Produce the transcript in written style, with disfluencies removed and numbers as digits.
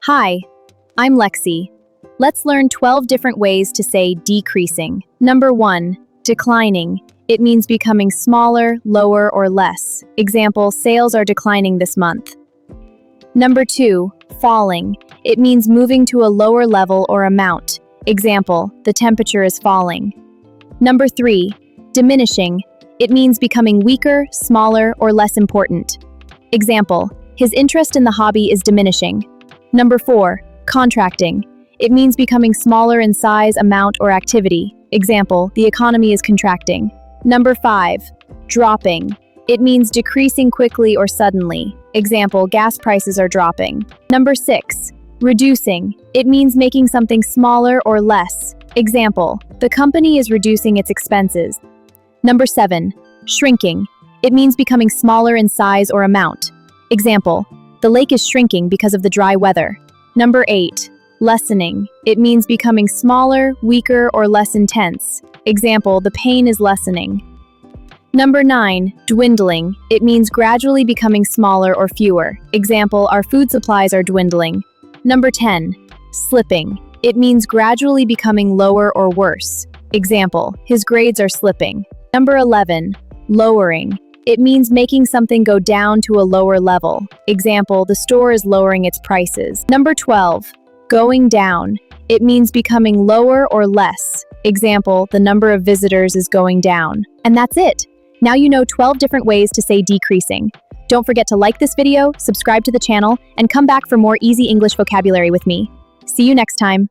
Hi, I'm Lexi. Let's learn 12 different ways to say decreasing. Number 1, declining. It means becoming smaller, lower, or less. Example, sales are declining this month. Number 2, falling. It means moving to a lower level or amount. Example, the temperature is falling. Number 3, diminishing. It means becoming weaker, smaller, or less important. Example, his interest in the hobby is diminishing. Number 4, contracting. It means becoming smaller in size, amount, or activity. Example, the economy is contracting. Number 5, dropping. It means decreasing quickly or suddenly. Example, gas prices are dropping. Number 6, reducing. It means making something smaller or less. Example, the company is reducing its expenses. Number 7, shrinking. It means becoming smaller in size or amount. Example, the lake is shrinking because of the dry weather. Number 8, lessening. It means becoming smaller, weaker, or less intense. Example, the pain is lessening. Number 9, dwindling. It means gradually becoming smaller or fewer. Example, our food supplies are dwindling. Number 10, slipping. It means gradually becoming lower or worse. Example, his grades are slipping. Number 11, lowering. It means making something go down to a lower level. Example, the store is lowering its prices. Number 12, going down. It means becoming lower or less. Example, the number of visitors is going down. And that's it. Now you know 12 different ways to say decreasing. Don't forget to like this video, subscribe to the channel, and come back for more easy English vocabulary with me. See you next time.